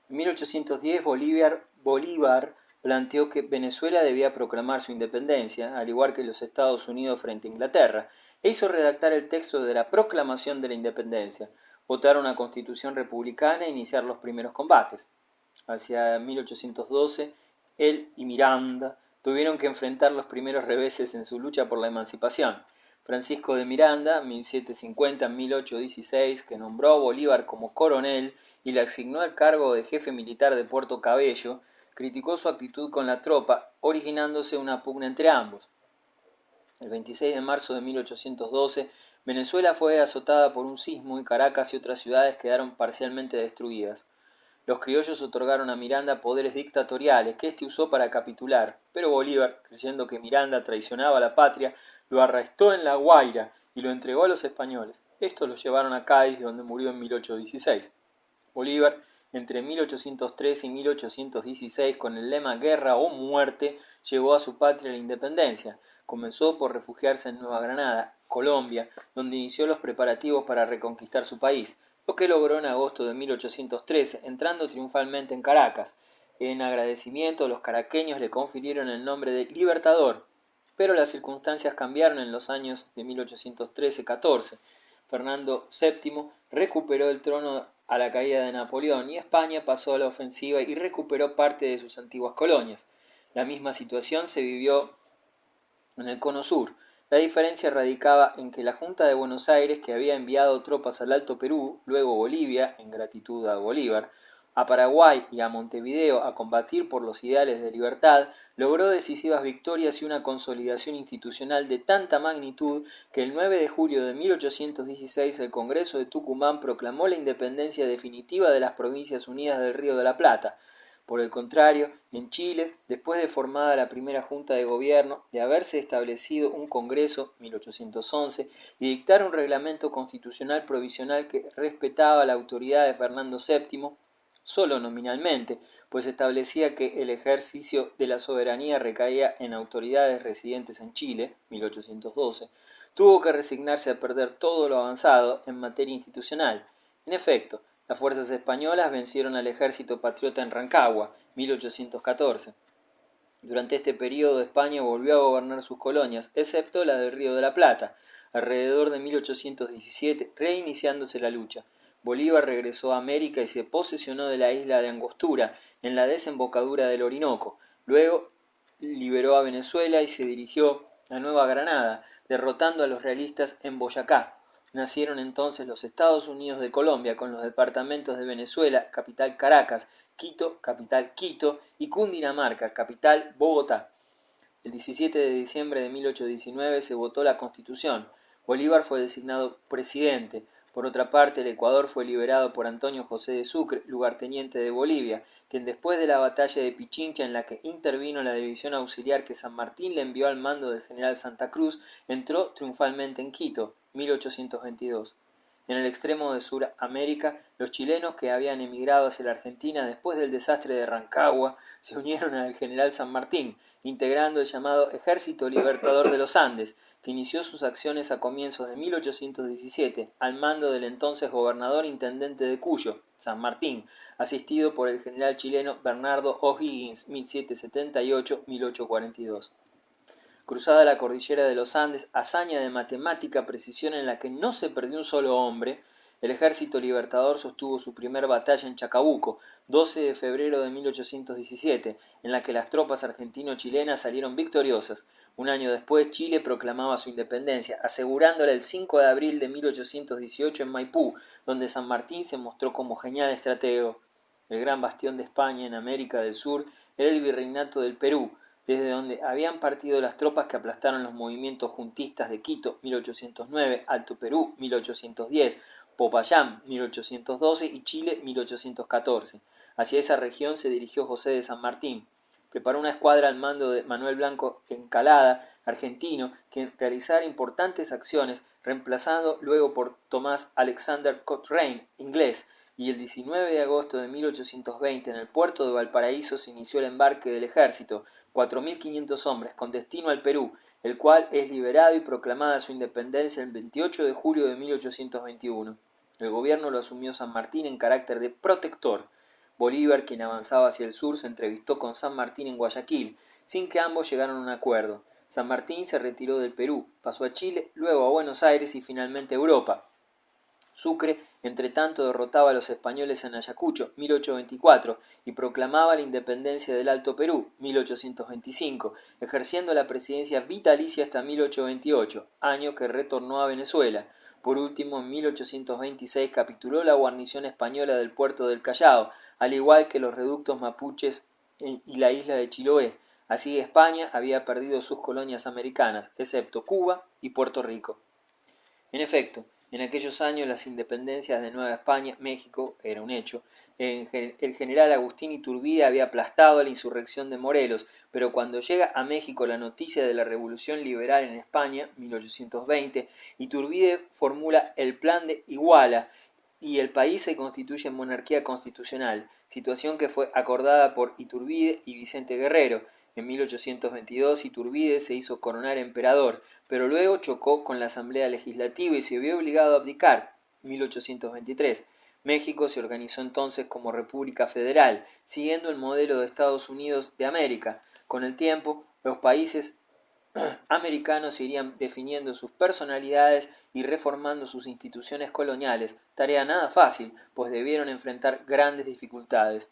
En 1810 Bolívar planteó que Venezuela debía proclamar su independencia, al igual que los Estados Unidos frente a Inglaterra, e hizo redactar el texto de la proclamación de la independencia, votar una constitución republicana e iniciar los primeros combates. Hacia 1812, él y Miranda tuvieron que enfrentar los primeros reveses en su lucha por la emancipación. Francisco de Miranda, 1750-1816, que nombró a Bolívar como coronel y le asignó el cargo de jefe militar de Puerto Cabello, criticó su actitud con la tropa, originándose una pugna entre ambos. El 26 de marzo de 1812, Venezuela fue azotada por un sismo y Caracas y otras ciudades quedaron parcialmente destruidas. Los criollos otorgaron a Miranda poderes dictatoriales que éste usó para capitular, pero Bolívar, creyendo que Miranda traicionaba a la patria, lo arrestó en La Guaira y lo entregó a los españoles. Estos lo llevaron a Cádiz, donde murió en 1816. Bolívar, entre 1813 y 1816, con el lema Guerra o Muerte, llevó a su patria la independencia. Comenzó por refugiarse en Nueva Granada, Colombia, donde inició los preparativos para reconquistar su país, lo que logró en agosto de 1813, entrando triunfalmente en Caracas. En agradecimiento, los caraqueños le confirieron el nombre de Libertador, pero las circunstancias cambiaron en los años de 1813-14. Fernando VII recuperó el trono a la caída de Napoleón y España pasó a la ofensiva y recuperó parte de sus antiguas colonias. La misma situación se vivió en el Cono Sur. La diferencia radicaba en que la Junta de Buenos Aires, que había enviado tropas al Alto Perú, luego Bolivia, en gratitud a Bolívar, a Paraguay y a Montevideo a combatir por los ideales de libertad, logró decisivas victorias y una consolidación institucional de tanta magnitud que el 9 de julio de 1816 el Congreso de Tucumán proclamó la independencia definitiva de las Provincias Unidas del Río de la Plata. Por el contrario, en Chile, después de formada la primera Junta de Gobierno, de haberse establecido un Congreso, 1811, y dictar un reglamento constitucional provisional que respetaba la autoridad de Fernando VII, solo nominalmente, pues establecía que el ejercicio de la soberanía recaía en autoridades residentes en Chile, 1812, tuvo que resignarse a perder todo lo avanzado en materia institucional. En efecto, las fuerzas españolas vencieron al ejército patriota en Rancagua, 1814. Durante este periodo España volvió a gobernar sus colonias, excepto la del Río de la Plata, alrededor de 1817, reiniciándose la lucha. Bolívar regresó a América y se posesionó de la isla de Angostura, en la desembocadura del Orinoco. Luego liberó a Venezuela y se dirigió a Nueva Granada, derrotando a los realistas en Boyacá. Nacieron entonces los Estados Unidos de Colombia, con los departamentos de Venezuela, capital Caracas, Quito, capital Quito, y Cundinamarca, capital Bogotá. El 17 de diciembre de 1819 se votó la Constitución. Bolívar fue designado presidente. Por otra parte, el Ecuador fue liberado por Antonio José de Sucre, lugarteniente de Bolivia, quien después de la batalla de Pichincha, en la que intervino la división auxiliar que San Martín le envió al mando del general Santa Cruz, entró triunfalmente en Quito, 1822. En el extremo de Sudamérica, los chilenos que habían emigrado hacia la Argentina después del desastre de Rancagua se unieron al general San Martín, integrando el llamado Ejército Libertador de los Andes, que inició sus acciones a comienzos de 1817, al mando del entonces gobernador intendente de Cuyo, San Martín, asistido por el general chileno Bernardo O'Higgins, 1778-1842. Cruzada la cordillera de los Andes, hazaña de matemática precisión en la que no se perdió un solo hombre, el ejército libertador sostuvo su primer batalla en Chacabuco, 12 de febrero de 1817, en la que las tropas argentino-chilenas salieron victoriosas. Un año después, Chile proclamaba su independencia, asegurándola el 5 de abril de 1818 en Maipú, donde San Martín se mostró como genial estratego. El gran bastión de España en América del Sur era el Virreinato del Perú, desde donde habían partido las tropas que aplastaron los movimientos juntistas de Quito, 1809, Alto Perú, 1810, Popayán, 1812 y Chile, 1814. Hacia esa región se dirigió José de San Martín. Preparó una escuadra al mando de Manuel Blanco Encalada, argentino, que realizara importantes acciones, reemplazando luego por Tomás Alexander Cochrane, inglés, y el 19 de agosto de 1820 en el puerto de Valparaíso se inició el embarque del ejército, 4.500 hombres, con destino al Perú, el cual es liberado y proclamada su independencia el 28 de julio de 1821. El gobierno lo asumió San Martín en carácter de protector. Bolívar, quien avanzaba hacia el sur, se entrevistó con San Martín en Guayaquil, sin que ambos llegaran a un acuerdo. San Martín se retiró del Perú, pasó a Chile, luego a Buenos Aires y finalmente a Europa. Sucre, entretanto, derrotaba a los españoles en Ayacucho, 1824, y proclamaba la independencia del Alto Perú, 1825, ejerciendo la presidencia vitalicia hasta 1828, año que retornó a Venezuela. Por último, en 1826 capituló la guarnición española del puerto del Callao, al igual que los reductos mapuches y la isla de Chiloé. Así España había perdido sus colonias americanas, excepto Cuba y Puerto Rico. En efecto, en aquellos años las independencias de Nueva España, México, era un hecho. El general Agustín Iturbide había aplastado a la insurrección de Morelos, pero cuando llega a México la noticia de la Revolución Liberal en España, 1820, Iturbide formula el Plan de Iguala y el país se constituye en monarquía constitucional, situación que fue acordada por Iturbide y Vicente Guerrero. En 1822 Iturbide se hizo coronar emperador, pero luego chocó con la Asamblea Legislativa y se vio obligado a abdicar. 1823. México se organizó entonces como República Federal, siguiendo el modelo de Estados Unidos de América. Con el tiempo, los países americanos irían definiendo sus personalidades y reformando sus instituciones coloniales, tarea nada fácil, pues debieron enfrentar grandes dificultades.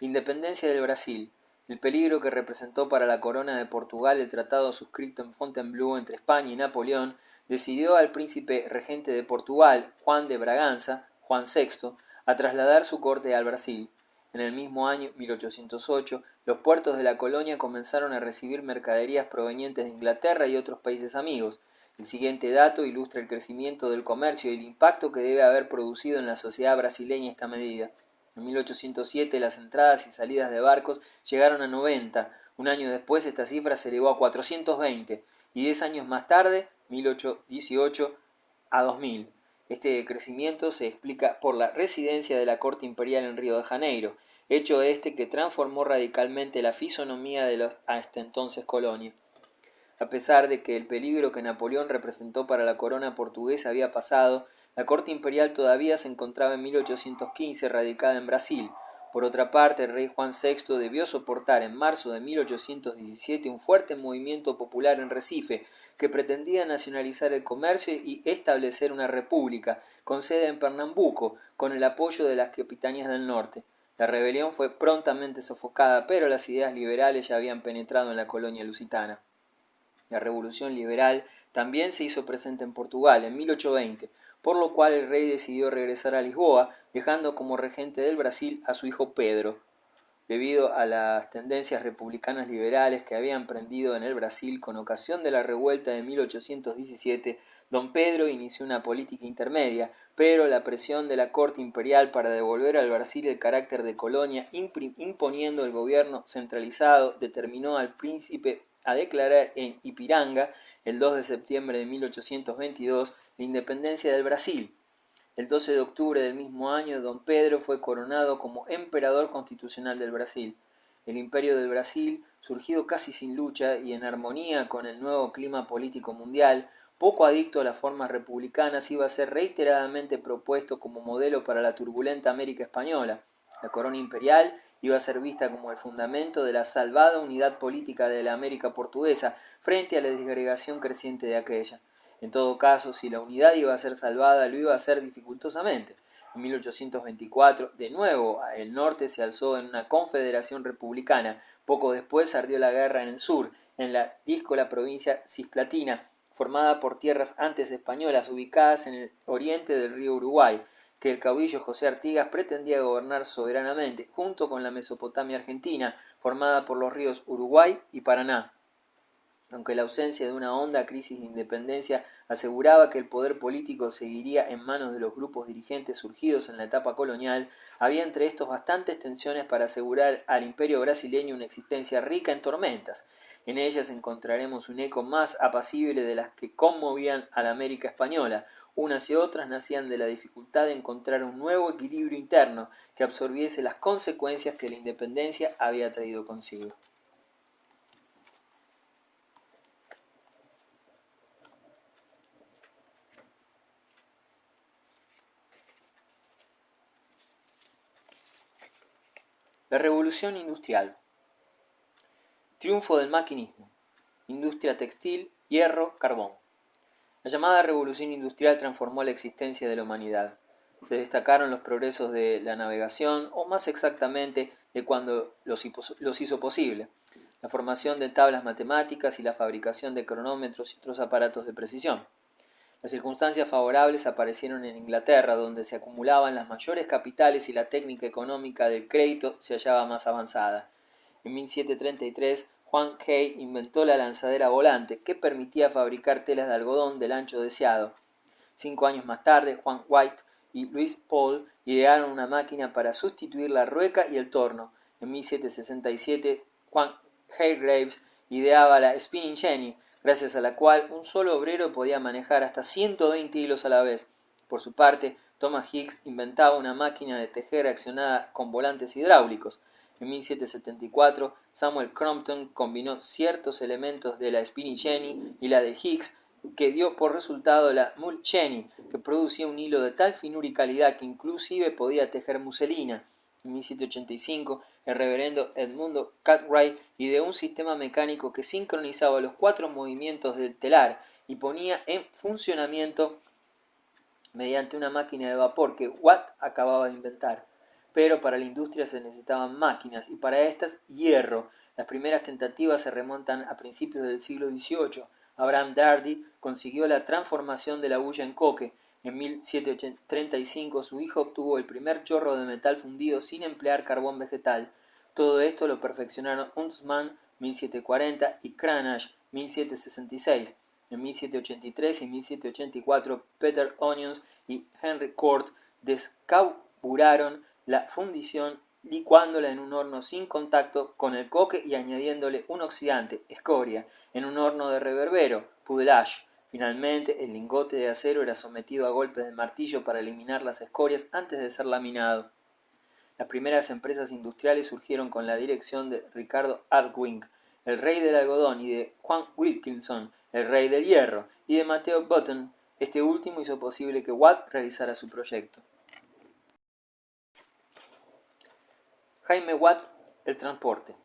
La independencia del Brasil. El peligro que representó para la corona de Portugal el tratado suscrito en Fontainebleau entre España y Napoleón decidió al príncipe regente de Portugal, Juan de Braganza, Juan VI, a trasladar su corte al Brasil. En el mismo año, 1808, los puertos de la colonia comenzaron a recibir mercaderías provenientes de Inglaterra y otros países amigos. El siguiente dato ilustra el crecimiento del comercio y el impacto que debe haber producido en la sociedad brasileña esta medida. En 1807 las entradas y salidas de barcos llegaron a 90, un año después esta cifra se elevó a 420 y 10 años más tarde, 1818, a 2000. Este crecimiento se explica por la residencia de la corte imperial en Río de Janeiro, hecho este que transformó radicalmente la fisonomía de la hasta entonces colonia. A pesar de que el peligro que Napoleón representó para la corona portuguesa había pasado, la corte imperial todavía se encontraba en 1815 radicada en Brasil. Por otra parte, el rey Juan VI debió soportar en marzo de 1817 un fuerte movimiento popular en Recife que pretendía nacionalizar el comercio y establecer una república con sede en Pernambuco, con el apoyo de las capitanías del norte. La rebelión fue prontamente sofocada, pero las ideas liberales ya habían penetrado en la colonia lusitana. La revolución liberal también se hizo presente en Portugal en 1820, por lo cual el rey decidió regresar a Lisboa, dejando como regente del Brasil a su hijo Pedro. Debido a las tendencias republicanas liberales que habían prendido en el Brasil con ocasión de la revuelta de 1817, don Pedro inició una política intermedia, pero la presión de la corte imperial para devolver al Brasil el carácter de colonia, imponiendo el gobierno centralizado, determinó al príncipe a declarar en Ipiranga, el 2 de septiembre de 1822, la independencia del Brasil. El 12 de octubre del mismo año, don Pedro fue coronado como emperador constitucional del Brasil. El imperio del Brasil, surgido casi sin lucha y en armonía con el nuevo clima político mundial, poco adicto a las formas republicanas, iba a ser reiteradamente propuesto como modelo para la turbulenta América española. La corona imperial iba a ser vista como el fundamento de la salvada unidad política de la América portuguesa frente a la disgregación creciente de aquella. En todo caso, si la unidad iba a ser salvada, lo iba a hacer dificultosamente. En 1824, de nuevo, el norte se alzó en una confederación republicana. Poco después ardió la guerra en el sur, en la díscola provincia cisplatina, formada por tierras antes españolas ubicadas en el oriente del río Uruguay, que el caudillo José Artigas pretendía gobernar soberanamente, junto con la Mesopotamia argentina, formada por los ríos Uruguay y Paraná. Aunque la ausencia de una honda crisis de independencia aseguraba que el poder político seguiría en manos de los grupos dirigentes surgidos en la etapa colonial, había entre estos bastantes tensiones para asegurar al imperio brasileño una existencia rica en tormentas. En ellas encontraremos un eco más apacible de las que conmovían a la América española. Unas y otras nacían de la dificultad de encontrar un nuevo equilibrio interno que absorbiese las consecuencias que la independencia había traído consigo. La revolución industrial. Triunfo del maquinismo. Industria textil, hierro, carbón. La llamada revolución industrial transformó la existencia de la humanidad. Se destacaron los progresos de la navegación, o más exactamente de cuando los hizo posible, la formación de tablas matemáticas y la fabricación de cronómetros y otros aparatos de precisión. Las circunstancias favorables aparecieron en Inglaterra, donde se acumulaban las mayores capitales y la técnica económica del crédito se hallaba más avanzada. En 1733, Juan Hay inventó la lanzadera volante, que permitía fabricar telas de algodón del ancho deseado. 5 años más tarde, Juan White y Louis Paul idearon una máquina para sustituir la rueca y el torno. En 1767, Juan Hargreaves ideaba la spinning jenny, gracias a la cual un solo obrero podía manejar hasta 120 hilos a la vez. Por su parte, Thomas Hicks inventaba una máquina de tejer accionada con volantes hidráulicos. En 1774, Samuel Crompton combinó ciertos elementos de la spinning jenny y la de Hicks, que dio por resultado la mull jenny, que producía un hilo de tal finura y calidad que inclusive podía tejer muselina. En 1785, el reverendo Edmundo Cartwright ideó un sistema mecánico que sincronizaba los 4 movimientos del telar y ponía en funcionamiento mediante una máquina de vapor que Watt acababa de inventar. Pero para la industria se necesitaban máquinas, y para estas hierro. Las primeras tentativas se remontan a principios del siglo XVIII. Abraham Darby consiguió la transformación de la hulla en coque. En 1735 su hijo obtuvo el primer chorro de metal fundido sin emplear carbón vegetal. Todo esto lo perfeccionaron Huntsman 1740 y Cranach 1766. En 1783 y 1784 Peter Onions y Henry Cort descarburaron la fundición licuándola en un horno sin contacto con el coque y añadiéndole un oxidante, escoria, en un horno de reverbero, pudelage. Finalmente, el lingote de acero era sometido a golpes de martillo para eliminar las escorias antes de ser laminado. Las primeras empresas industriales surgieron con la dirección de Ricardo Arkwright, el rey del algodón, y de Juan Wilkinson, el rey del hierro, y de Mateo Button. Este último hizo posible que Watt realizara su proyecto. Jaime Watt, el transporte.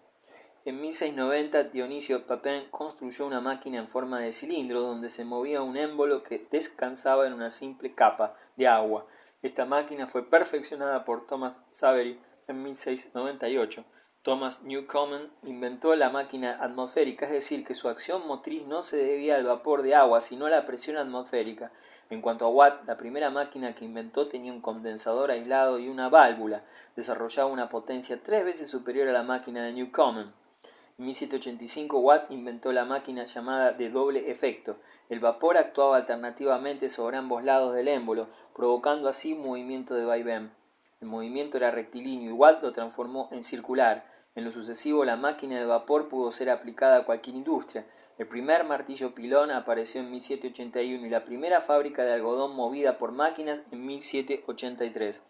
En 1690, Dionisio Papin construyó una máquina en forma de cilindro donde se movía un émbolo que descansaba en una simple capa de agua. Esta máquina fue perfeccionada por Thomas Savery en 1698. Thomas Newcomen inventó la máquina atmosférica, es decir, que su acción motriz no se debía al vapor de agua, sino a la presión atmosférica. En cuanto a Watt, la primera máquina que inventó tenía un condensador aislado y una válvula. Desarrollaba una potencia 3 veces superior a la máquina de Newcomen. En 1785, Watt inventó la máquina llamada de doble efecto. El vapor actuaba alternativamente sobre ambos lados del émbolo, provocando así un movimiento de vaivén. El movimiento era rectilíneo y Watt lo transformó en circular. En lo sucesivo, la máquina de vapor pudo ser aplicada a cualquier industria. El primer martillo pilón apareció en 1781 y la primera fábrica de algodón movida por máquinas en 1783.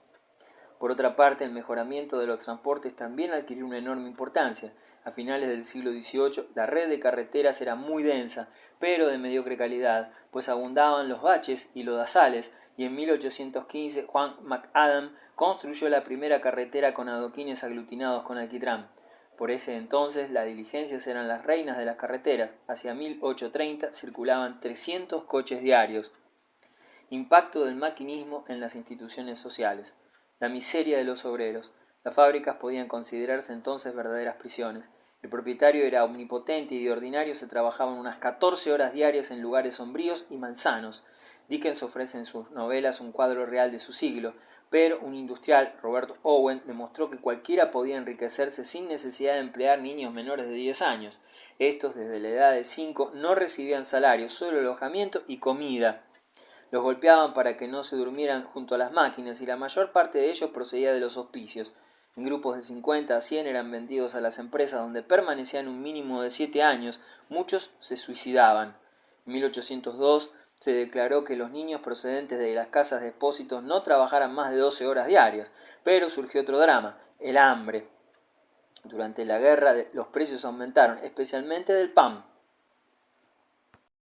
Por otra parte, el mejoramiento de los transportes también adquirió una enorme importancia. A finales del siglo XVIII, la red de carreteras era muy densa, pero de mediocre calidad, pues abundaban los baches y lodazales, y en 1815 Juan McAdam construyó la primera carretera con adoquines aglutinados con alquitrán. Por ese entonces, las diligencias eran las reinas de las carreteras. Hacia 1830 circulaban 300 coches diarios. Impacto del maquinismo en las instituciones sociales. La miseria de los obreros. Las fábricas podían considerarse entonces verdaderas prisiones. El propietario era omnipotente y de ordinario se trabajaban unas 14 horas diarias en lugares sombríos y malsanos. Dickens ofrece en sus novelas un cuadro real de su siglo, pero un industrial, Robert Owen, demostró que cualquiera podía enriquecerse sin necesidad de emplear niños menores de 10 años. Estos, desde la edad de 5, no recibían salario, solo alojamiento y comida. Los golpeaban para que no se durmieran junto a las máquinas y la mayor parte de ellos procedía de los hospicios. En grupos de 50 a 100 eran vendidos a las empresas donde permanecían un mínimo de 7 años. Muchos se suicidaban. En 1802 se declaró que los niños procedentes de las casas de depósitos no trabajaran más de 12 horas diarias, pero surgió otro drama, el hambre. Durante la guerra los precios aumentaron, especialmente del pan.